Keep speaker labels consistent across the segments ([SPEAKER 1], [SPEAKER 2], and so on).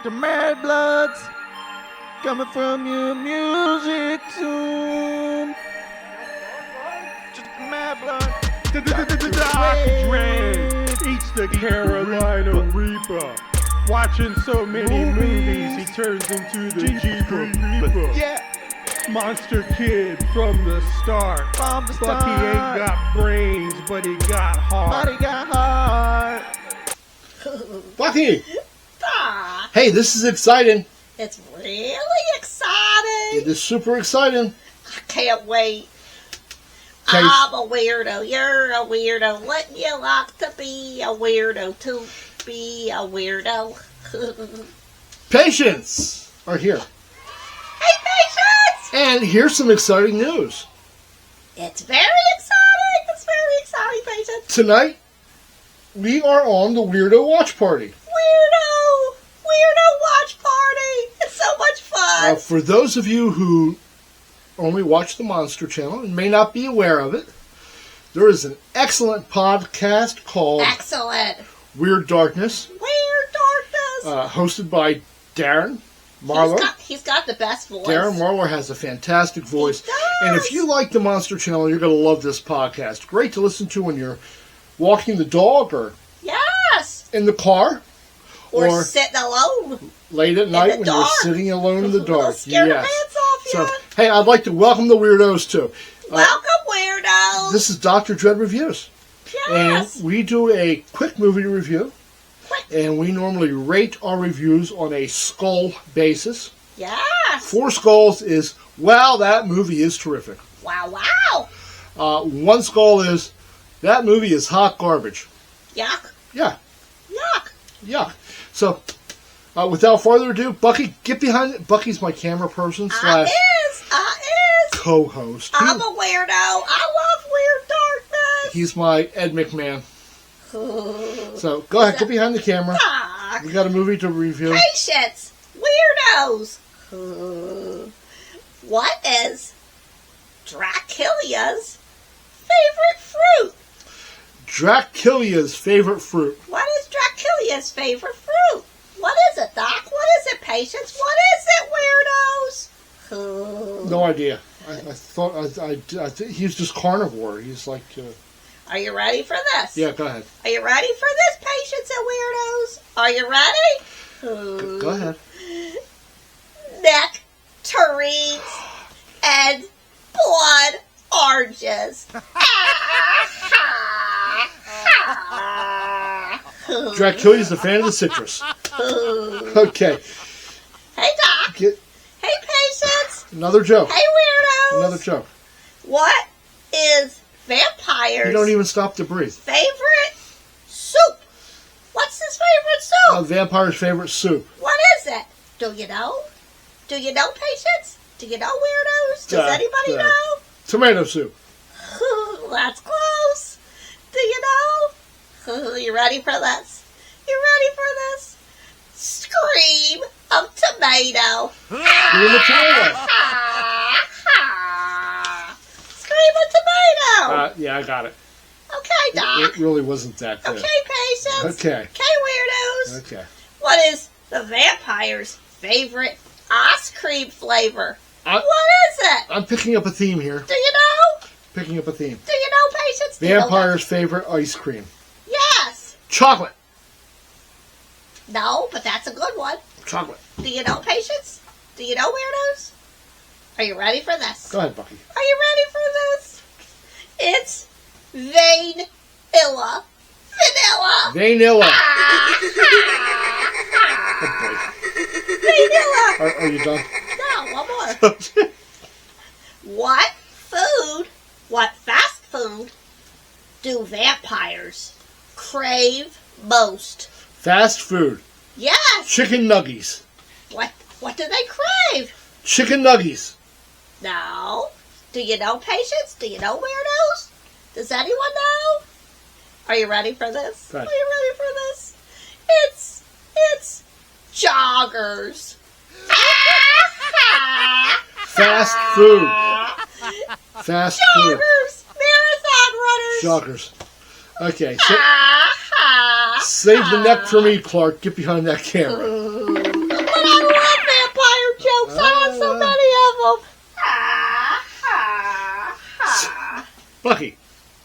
[SPEAKER 1] The Mad Bloods coming from your music tune. Just Mad Blood.
[SPEAKER 2] Dr. Dre eats the Carolina Reaper. Watching so many movies, he turns into the Jeeper Reaper.
[SPEAKER 1] Yeah,
[SPEAKER 2] Monster Kid from the start.
[SPEAKER 1] from the
[SPEAKER 2] Bucky ain't
[SPEAKER 1] start.
[SPEAKER 2] got brains, but he got heart.
[SPEAKER 1] But he got hard.
[SPEAKER 3] Bucky!
[SPEAKER 4] Ah,
[SPEAKER 3] Hey, this is exciting.
[SPEAKER 4] it's really exciting.
[SPEAKER 3] It is super exciting.
[SPEAKER 4] I can't wait.
[SPEAKER 3] Okay.
[SPEAKER 4] I'm a weirdo. You're a weirdo. Wouldn't you like to be a weirdo to be a weirdo?
[SPEAKER 3] Patients are here.
[SPEAKER 4] Hey, patients!
[SPEAKER 3] And here's some exciting news.
[SPEAKER 4] It's very exciting. It's very exciting, patients.
[SPEAKER 3] Tonight, we are on the Weirdo Watch Party.
[SPEAKER 4] Weirdo watch party. It's so much fun.
[SPEAKER 3] For those of you who only watch the Monster Channel and may not be aware of it, there is an excellent podcast called
[SPEAKER 4] Excellent.
[SPEAKER 3] Weird Darkness,
[SPEAKER 4] Weird darkness.
[SPEAKER 3] hosted by Darren Marlowe.
[SPEAKER 4] He's got the best voice.
[SPEAKER 3] Darren Marlowe has a fantastic voice.
[SPEAKER 4] He does.
[SPEAKER 3] And if you like the Monster Channel, you're going to love this podcast. Great to listen to when you're walking the dog or
[SPEAKER 4] Yes.
[SPEAKER 3] in the car
[SPEAKER 4] Or sitting alone.
[SPEAKER 3] late at night
[SPEAKER 4] the
[SPEAKER 3] when
[SPEAKER 4] dark.
[SPEAKER 3] you're sitting alone in the dark.
[SPEAKER 4] Scare the pants off you.
[SPEAKER 3] So, hey, I'd like to welcome the weirdos too.
[SPEAKER 4] Welcome, weirdos.
[SPEAKER 3] This is Dr. Dread Reviews.
[SPEAKER 4] Yes.
[SPEAKER 3] And we do a quick movie review.
[SPEAKER 4] Quick.
[SPEAKER 3] And we normally rate our reviews on a skull basis.
[SPEAKER 4] Yes.
[SPEAKER 3] 4 skulls is, wow, that movie is terrific.
[SPEAKER 4] Wow.
[SPEAKER 3] 1 skull is, that movie is hot garbage.
[SPEAKER 4] Yuck.
[SPEAKER 3] Yeah,
[SPEAKER 4] Yuck.
[SPEAKER 3] yuck. So, without further ado, Bucky, get behind it. Bucky's my camera person
[SPEAKER 4] I
[SPEAKER 3] /
[SPEAKER 4] is.
[SPEAKER 3] co-host.
[SPEAKER 4] I'm a weirdo. I love weird darkness.
[SPEAKER 3] He's my Ed McMahon. So, go ahead, get behind the camera.
[SPEAKER 4] Fuck.
[SPEAKER 3] We got a movie to review.
[SPEAKER 4] Patience. Weirdos. What is Dracula's favorite fruit?
[SPEAKER 3] Dracula's favorite fruit.
[SPEAKER 4] What is Dracula's favorite fruit? What is it, Doc? What is it, patients? What is it, weirdos?
[SPEAKER 3] No idea. I thought I think he's just carnivore. He's like,
[SPEAKER 4] Are you ready for this?
[SPEAKER 3] yeah. Go ahead.
[SPEAKER 4] Are you ready for this, patients and weirdos? Are you ready?
[SPEAKER 3] Go ahead.
[SPEAKER 4] Nectarines and blood oranges.
[SPEAKER 3] Dracula's a fan of the citrus. Okay,
[SPEAKER 4] Hey, Doc.
[SPEAKER 3] get
[SPEAKER 4] Hey, patients.
[SPEAKER 3] another joke.
[SPEAKER 4] Hey, weirdos.
[SPEAKER 3] Another joke.
[SPEAKER 4] What is vampires'
[SPEAKER 3] You don't even stop to breathe.
[SPEAKER 4] favorite soup? What's his favorite soup?
[SPEAKER 3] A vampire's favorite soup.
[SPEAKER 4] What is it? Do you know? Do you know, patients? Do you know, weirdos? Does anybody know?
[SPEAKER 3] Tomato soup.
[SPEAKER 4] That's close. Do you know? You ready for this? You ready for this? Scream of tomato.
[SPEAKER 3] Scream of tomato.
[SPEAKER 4] Scream of tomato.
[SPEAKER 3] Yeah, I got it.
[SPEAKER 4] Okay, Doc.
[SPEAKER 3] It really wasn't that good.
[SPEAKER 4] Okay, patients.
[SPEAKER 3] Okay.
[SPEAKER 4] Okay, weirdos.
[SPEAKER 3] Okay.
[SPEAKER 4] What is the vampire's favorite ice cream flavor? What is it?
[SPEAKER 3] I'm picking up a theme here.
[SPEAKER 4] Do you know?
[SPEAKER 3] Picking up a theme.
[SPEAKER 4] Do you know, patients? Do you know
[SPEAKER 3] Vampire's favorite ice cream.
[SPEAKER 4] that? Yes.
[SPEAKER 3] Chocolate.
[SPEAKER 4] No, but that's a good one.
[SPEAKER 3] Chocolate.
[SPEAKER 4] Do you know, patients? Do you know, weirdos? Are you ready for this?
[SPEAKER 3] Go ahead, Bucky.
[SPEAKER 4] Are you ready for this? It's vanilla.
[SPEAKER 3] Vanilla.
[SPEAKER 4] Vanilla.
[SPEAKER 3] Are you done?
[SPEAKER 4] No, one more. What fast food do vampires crave most?
[SPEAKER 3] Fast food.
[SPEAKER 4] Yes.
[SPEAKER 3] Chicken nuggies.
[SPEAKER 4] What do they crave?
[SPEAKER 3] Chicken nuggies.
[SPEAKER 4] No. Do you know, patients? Do you know, weirdos? Does anyone know? Are you ready for this?
[SPEAKER 3] Go ahead.
[SPEAKER 4] Are you ready for this? It's joggers.
[SPEAKER 3] Fast food. Fast food.
[SPEAKER 4] Joggers. Marathon runners.
[SPEAKER 3] Joggers. Okay. So, save the neck for me, Clark. Get behind that camera.
[SPEAKER 4] of them. Ah.
[SPEAKER 3] Bucky,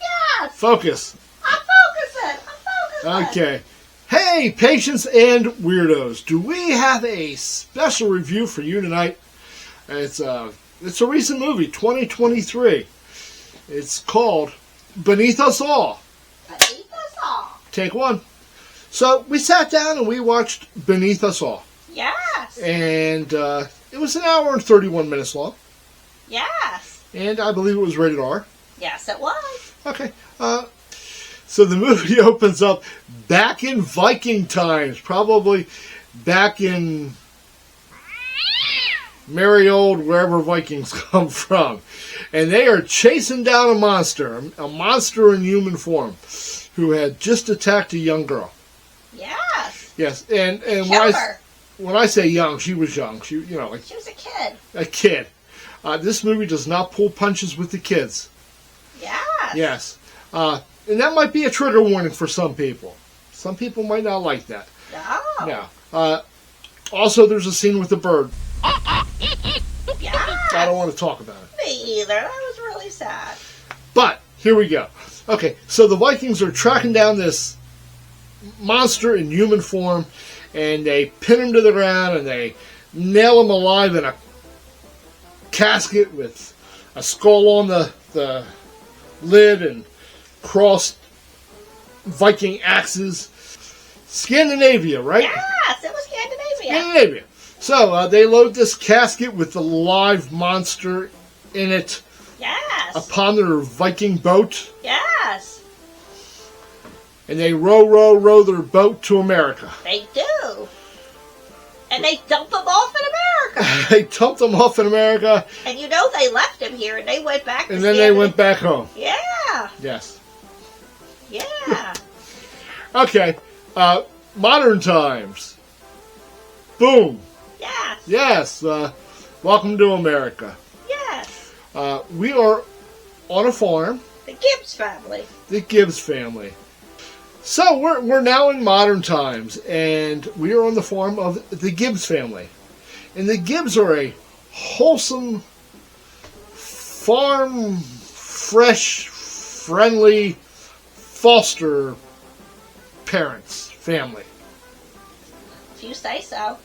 [SPEAKER 4] Yes.
[SPEAKER 3] focus.
[SPEAKER 4] I'm focusing.
[SPEAKER 3] Okay. Hey, patients and weirdos. Do we have a special review for you tonight? It's a recent movie, 2023. It's called Beneath Us All.
[SPEAKER 4] Beneath us all.
[SPEAKER 3] Take one. So we sat down and we watched Beneath Us All.
[SPEAKER 4] Yes.
[SPEAKER 3] And it was an hour and 31 minutes long.
[SPEAKER 4] Yes.
[SPEAKER 3] And I believe it was rated R.
[SPEAKER 4] Yes, it was.
[SPEAKER 3] Okay. So the movie opens up back in Viking times, probably back in merry old wherever Vikings come from. And they are chasing down a monster in human form, who had just attacked a young girl.
[SPEAKER 4] Yes.
[SPEAKER 3] Yes, and
[SPEAKER 4] Killed her.
[SPEAKER 3] when I say young, she was young. She like
[SPEAKER 4] She was a kid.
[SPEAKER 3] a kid. This movie does not pull punches with the kids.
[SPEAKER 4] Yes.
[SPEAKER 3] Yes. And that might be a trigger warning for some people. Some people might not like that.
[SPEAKER 4] No.
[SPEAKER 3] No. Also, there's a scene with the bird.
[SPEAKER 4] Yes.
[SPEAKER 3] I don't want to talk about it.
[SPEAKER 4] Me either. That was really sad.
[SPEAKER 3] But, here we go. Okay, so the Vikings are tracking down this monster in human form, and they pin him to the ground, and they nail him alive in a casket with a skull on the lid and crossed Viking axes. Scandinavia, right?
[SPEAKER 4] Yes, it was Scandinavia.
[SPEAKER 3] Scandinavia. So they load this casket with the live monster in it
[SPEAKER 4] Yes.
[SPEAKER 3] upon their Viking boat,
[SPEAKER 4] Yes.
[SPEAKER 3] and they row their boat to America.
[SPEAKER 4] They do. And they dump them off in America.
[SPEAKER 3] They dumped them off in America,
[SPEAKER 4] And you know they left him here and they went back to
[SPEAKER 3] and then they went back home.
[SPEAKER 4] Yeah.
[SPEAKER 3] Yes.
[SPEAKER 4] Yeah.
[SPEAKER 3] Okay. Modern times. Boom.
[SPEAKER 4] Yes.
[SPEAKER 3] Yes. Welcome to America.
[SPEAKER 4] Yes.
[SPEAKER 3] We are on a farm,
[SPEAKER 4] The Gibbs family.
[SPEAKER 3] the Gibbs family. So we're now in modern times, and we are on the farm of the Gibbs family. And the Gibbs are a wholesome, farm, fresh, friendly, foster parents family.
[SPEAKER 4] If you say so.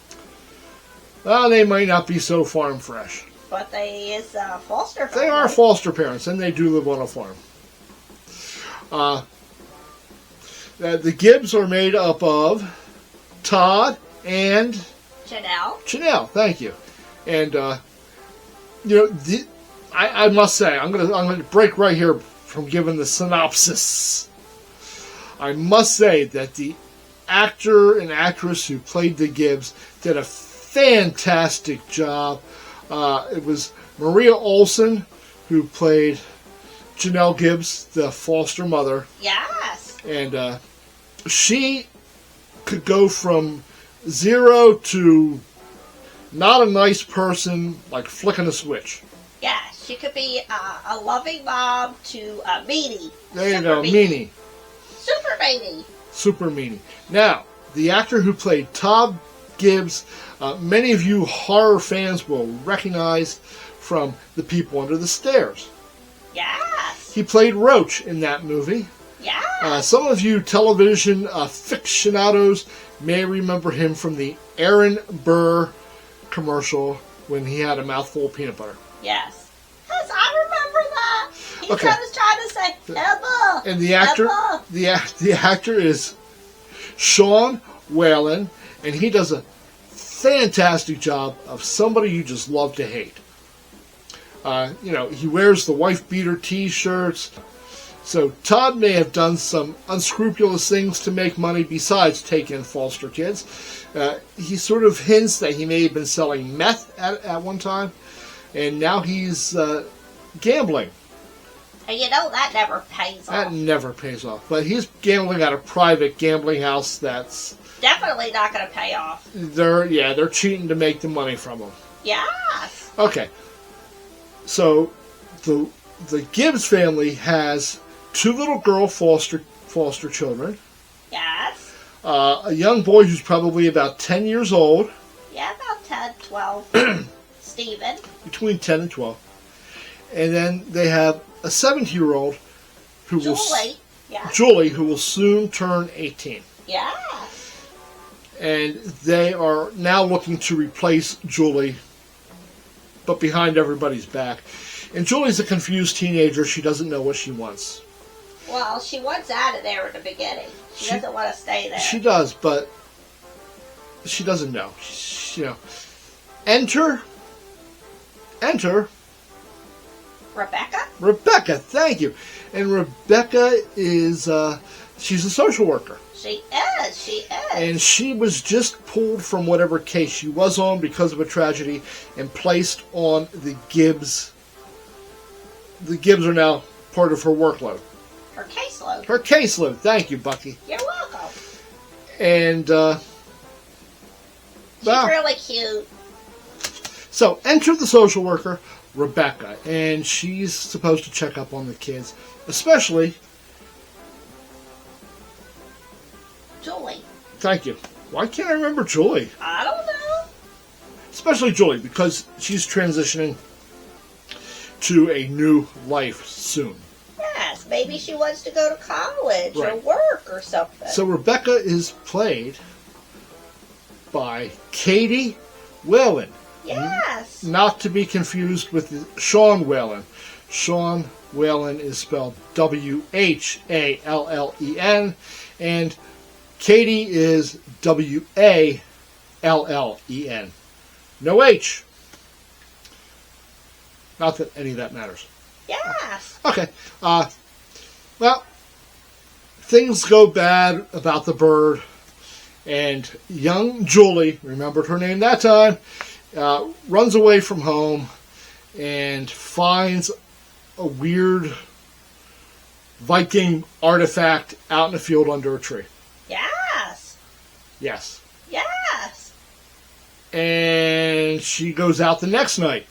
[SPEAKER 3] Well, they might not be so farm fresh.
[SPEAKER 4] But they is foster family.
[SPEAKER 3] They are foster parents, and they do live on a farm. The Gibbs are made up of Todd and
[SPEAKER 4] Janelle.
[SPEAKER 3] Thank you. And I must say, I'm gonna break right here from giving the synopsis. I must say that the actor and actress who played the Gibbs did a fantastic job. It was Maria Olsen who played Janelle Gibbs, the foster mother.
[SPEAKER 4] Yes.
[SPEAKER 3] And she could go from 0 to not a nice person, like flicking a switch.
[SPEAKER 4] Yes. She could be a loving mom to a meanie.
[SPEAKER 3] There you go, meanie.
[SPEAKER 4] Super meanie.
[SPEAKER 3] Super meanie. Now, the actor who played Todd Gibbs, many of you horror fans will recognize from The People Under the Stairs.
[SPEAKER 4] Yes.
[SPEAKER 3] He played Roach in that movie.
[SPEAKER 4] Yes.
[SPEAKER 3] Some of you television aficionados may remember him from the Aaron Burr commercial when he had a mouthful of peanut butter.
[SPEAKER 4] Yes. Yes, I remember that. He
[SPEAKER 3] Okay.
[SPEAKER 4] was trying to say, Emma.
[SPEAKER 3] And the actor,
[SPEAKER 4] Emma.
[SPEAKER 3] the actor is Sean Whalen, and he does a fantastic job of somebody you just love to hate. He wears the wife beater T-shirts. So Todd may have done some unscrupulous things to make money besides take in foster kids. He sort of hints that he may have been selling meth at one time, and now he's gambling.
[SPEAKER 4] And you know that never pays
[SPEAKER 3] That
[SPEAKER 4] off.
[SPEAKER 3] never pays off. But he's gambling at a private gambling house that's
[SPEAKER 4] Definitely not going to pay off.
[SPEAKER 3] they're cheating to make the money from him.
[SPEAKER 4] Yes.
[SPEAKER 3] Okay. So the Gibbs family has 2 little girl foster children,
[SPEAKER 4] Yes.
[SPEAKER 3] a young boy who's probably about 10 years old,
[SPEAKER 4] Yeah, about 10, 12. Stephen.
[SPEAKER 3] between 10 and 12. And then they have a 17-year-old who
[SPEAKER 4] Julie.
[SPEAKER 3] who will soon turn 18.
[SPEAKER 4] Yeah.
[SPEAKER 3] And they are now looking to replace Julie, but behind everybody's back. And Julie's a confused teenager. She doesn't know what she wants.
[SPEAKER 4] Well, she wants out of there in the beginning. She doesn't want to stay there.
[SPEAKER 3] She does, but she doesn't know. Enter
[SPEAKER 4] Rebecca?
[SPEAKER 3] Thank you. And Rebecca is, she's a social worker.
[SPEAKER 4] She is.
[SPEAKER 3] And she was just pulled from whatever case she was on because of a tragedy and placed on the Gibbs. The Gibbs are now part of her workload.
[SPEAKER 4] Her caseload.
[SPEAKER 3] Her caseload. Thank you, Bucky.
[SPEAKER 4] You're welcome.
[SPEAKER 3] And,
[SPEAKER 4] She's really cute.
[SPEAKER 3] so enter the social worker, Rebecca, and she's supposed to check up on the kids, especially
[SPEAKER 4] Julie.
[SPEAKER 3] Thank you. Why can't I remember Julie?
[SPEAKER 4] I don't know.
[SPEAKER 3] Especially Julie, because she's transitioning to a new life soon.
[SPEAKER 4] Yes, maybe she wants to go to college or
[SPEAKER 3] Right.
[SPEAKER 4] work or something.
[SPEAKER 3] So Rebecca is played by Katie Whalen.
[SPEAKER 4] Yes.
[SPEAKER 3] Not to be confused with Sean Whalen. Sean Whalen is spelled Whallen, and Katie is Wallen. No H. Not that any of that matters.
[SPEAKER 4] Yes.
[SPEAKER 3] Okay. Well, things go bad about the bird, and young Julie, remembered her name that time, runs away from home and finds a weird Viking artifact out in the field under a tree.
[SPEAKER 4] Yes.
[SPEAKER 3] Yes.
[SPEAKER 4] Yes.
[SPEAKER 3] And she goes out the next night,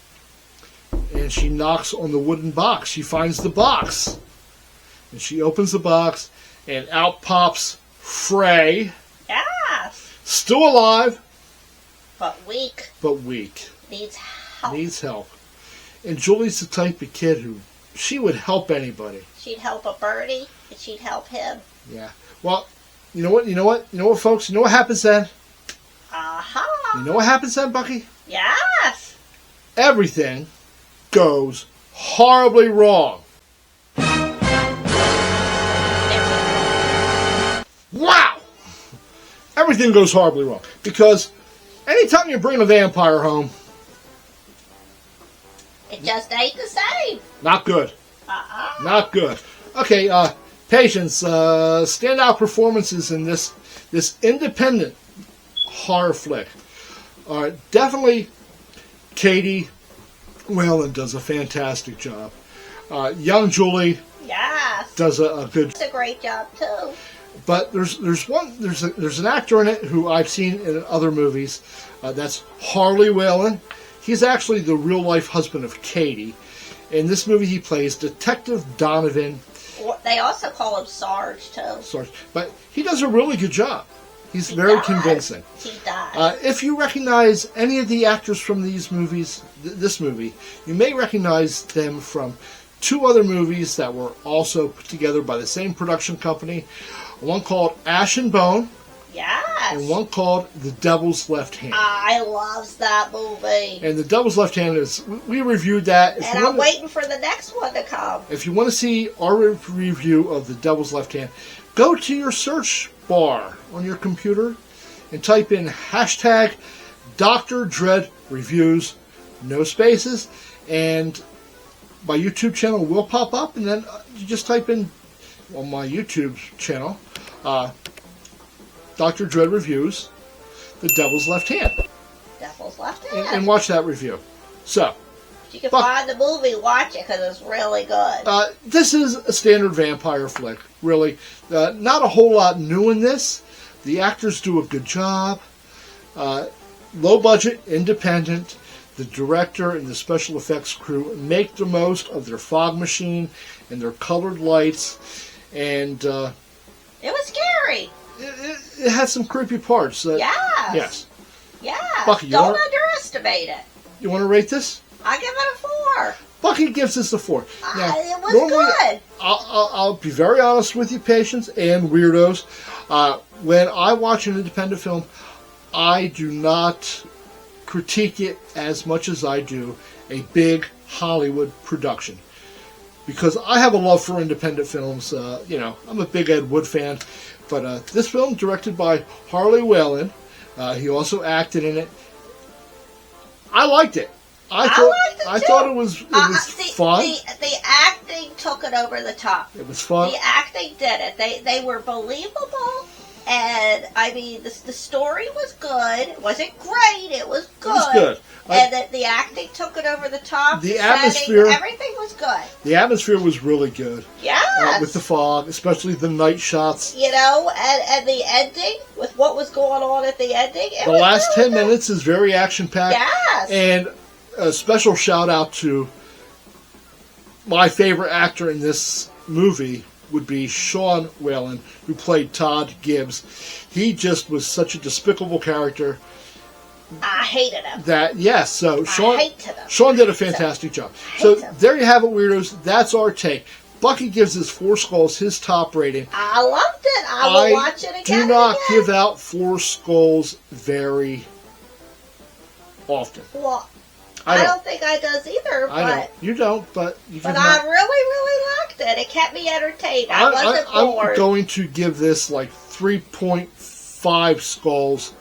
[SPEAKER 3] and she knocks on the wooden box. She finds the box, and she opens the box, and out pops Frey,
[SPEAKER 4] Yes.
[SPEAKER 3] still alive,
[SPEAKER 4] But weak.
[SPEAKER 3] but weak.
[SPEAKER 4] Needs help.
[SPEAKER 3] Needs help. And Julie's the type of kid who, she would help anybody.
[SPEAKER 4] She'd help a birdie, and she'd help him.
[SPEAKER 3] Yeah. Well, you know what, folks? You know what happens then?
[SPEAKER 4] Uh-huh.
[SPEAKER 3] You know what happens then, Bucky?
[SPEAKER 4] Yes.
[SPEAKER 3] Everything goes horribly wrong. Wow! Everything goes horribly wrong. Because anytime you bring a vampire home,
[SPEAKER 4] It just ain't the same.
[SPEAKER 3] not good.
[SPEAKER 4] Uh-uh.
[SPEAKER 3] Not good. Okay, Patience, standout performances in this independent horror flick. Definitely Katie Whalen does a fantastic job. Young Julie
[SPEAKER 4] Yes.
[SPEAKER 3] does a good.
[SPEAKER 4] It's a great job, too.
[SPEAKER 3] But there's an actor in it who I've seen in other movies. That's Harley Whalen. He's actually the real life husband of Katie. In this movie, he plays Detective Donovan.
[SPEAKER 4] They also call him Sarge, too.
[SPEAKER 3] Sorry, but he does a really good job. He's very
[SPEAKER 4] does.
[SPEAKER 3] convincing.
[SPEAKER 4] He does.
[SPEAKER 3] If you recognize any of the actors from these movies, this movie, you may recognize them from two other movies that were also put together by the same production company. One called Ash and Bone,
[SPEAKER 4] Yes.
[SPEAKER 3] and one called The Devil's Left Hand.
[SPEAKER 4] I loves that movie.
[SPEAKER 3] And The Devil's Left Hand is, we reviewed that.
[SPEAKER 4] And I'm waiting for the next one to come.
[SPEAKER 3] If you want to see our review of The Devil's Left Hand, go to your search bar on your computer and type in hashtag Dr. Dread Reviews, no spaces, and my YouTube channel will pop up, and then you just type in on my YouTube channel, Dr. Dread Reviews, The Devil's Left Hand,
[SPEAKER 4] Devil's Left Hand.
[SPEAKER 3] and watch that review. So,
[SPEAKER 4] If you can
[SPEAKER 3] Fuck.
[SPEAKER 4] find the movie, watch it because it's really good.
[SPEAKER 3] this is a standard vampire flick, really. Not a whole lot new in this. The actors do a good job. Low budget, independent. The director and the special effects crew make the most of their fog machine and their colored lights. And
[SPEAKER 4] It was scary.
[SPEAKER 3] it had some creepy parts.
[SPEAKER 4] Yes.
[SPEAKER 3] Yes.
[SPEAKER 4] Yeah.
[SPEAKER 3] Bucky, you
[SPEAKER 4] Don't
[SPEAKER 3] are-
[SPEAKER 4] underestimate it.
[SPEAKER 3] You want to rate this?
[SPEAKER 4] I give it a 4.
[SPEAKER 3] Bucky gives this a 4. Now,
[SPEAKER 4] It was
[SPEAKER 3] normally,
[SPEAKER 4] good.
[SPEAKER 3] I'll be very honest with you, patients and weirdos. When I watch an independent film, I do not critique it as much as I do a big Hollywood production. Because I have a love for independent films. I'm a big Ed Wood fan. But this film, directed by Harley Whelan, he also acted in it. I liked it. I thought it was fun.
[SPEAKER 4] The acting took it over the top.
[SPEAKER 3] It was fun.
[SPEAKER 4] The acting did it. They were believable, and I mean the story was good. It wasn't great. It was good.
[SPEAKER 3] It was good.
[SPEAKER 4] And the acting took it over the top.
[SPEAKER 3] The
[SPEAKER 4] setting,
[SPEAKER 3] atmosphere.
[SPEAKER 4] everything was good.
[SPEAKER 3] The atmosphere was really good.
[SPEAKER 4] Yes.
[SPEAKER 3] With the fog, especially the night shots.
[SPEAKER 4] And the ending, with what was going on at the ending.
[SPEAKER 3] The last 10 minutes is very action-packed.
[SPEAKER 4] Yes.
[SPEAKER 3] And a special shout-out to my favorite actor in this movie would be Sean Whelan, who played Todd Gibbs. He just was such a despicable character.
[SPEAKER 4] I hated him.
[SPEAKER 3] So
[SPEAKER 4] I hated him.
[SPEAKER 3] Sean did a fantastic job. So there you have it, weirdos. That's our take. Bucky gives his 4 Skulls his top rating.
[SPEAKER 4] I loved it. I will watch it again.
[SPEAKER 3] Do not
[SPEAKER 4] and
[SPEAKER 3] give
[SPEAKER 4] again.
[SPEAKER 3] out 4 Skulls very often.
[SPEAKER 4] Well, I don't think I does either.
[SPEAKER 3] I don't. You don't, but you can.
[SPEAKER 4] But I really, really liked it. It kept me entertained. I wasn't bored.
[SPEAKER 3] I'm going to give this like 3.5 Skulls.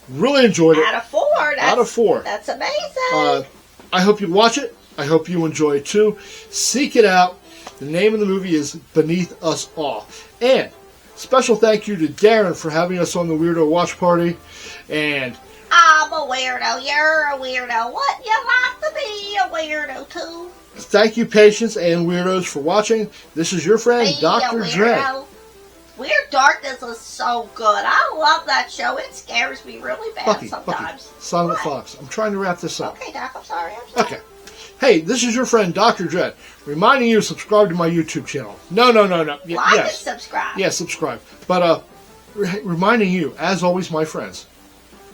[SPEAKER 3] Really enjoyed it.
[SPEAKER 4] Out of 4.
[SPEAKER 3] Out of 4.
[SPEAKER 4] That's amazing.
[SPEAKER 3] I hope you watch it. I hope you enjoy it too. Seek it out. The name of the movie is Beneath Us All. And special thank you to Darren for having us on the Weirdo Watch Party. And
[SPEAKER 4] I'm a weirdo. You're a weirdo. What? You like to be a weirdo too?
[SPEAKER 3] thank you, patients and weirdos, for watching. This is your friend,
[SPEAKER 4] Be
[SPEAKER 3] Dr.
[SPEAKER 4] a
[SPEAKER 3] Dread.
[SPEAKER 4] weirdo. Weird Darkness is so good. I love that show. It scares me really bad
[SPEAKER 3] Bucky,
[SPEAKER 4] sometimes.
[SPEAKER 3] Son of a
[SPEAKER 4] What?
[SPEAKER 3] Fox. I'm trying to wrap this up.
[SPEAKER 4] Okay, Doc, I'm sorry.
[SPEAKER 3] Okay. Hey, this is your friend, Dr. Dread, reminding you to subscribe to my YouTube channel. No.
[SPEAKER 4] Like
[SPEAKER 3] yes.
[SPEAKER 4] and subscribe.
[SPEAKER 3] Yes, subscribe. But reminding you, as always, my friends,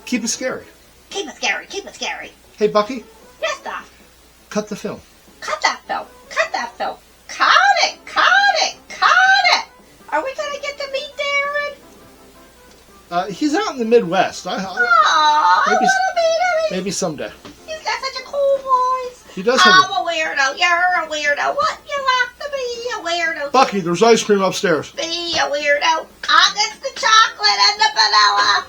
[SPEAKER 3] keep it scary.
[SPEAKER 4] Keep it scary. Keep it scary.
[SPEAKER 3] Hey, Bucky,
[SPEAKER 4] Yes, Doc.
[SPEAKER 3] cut the film.
[SPEAKER 4] Cut that film. Cut that film. Cut it. Cut it. Cut it. Are we going to get to meet Darren?
[SPEAKER 3] He's out in the Midwest.
[SPEAKER 4] Aww, I
[SPEAKER 3] Maybe-
[SPEAKER 4] want to meet him.
[SPEAKER 3] Maybe someday.
[SPEAKER 4] He's got such a cool voice.
[SPEAKER 3] He does have
[SPEAKER 4] I'm a weirdo. You're a weirdo. What? You like to be a weirdo?
[SPEAKER 3] Bucky, there's ice cream upstairs.
[SPEAKER 4] Be a weirdo. I get the chocolate and the vanilla.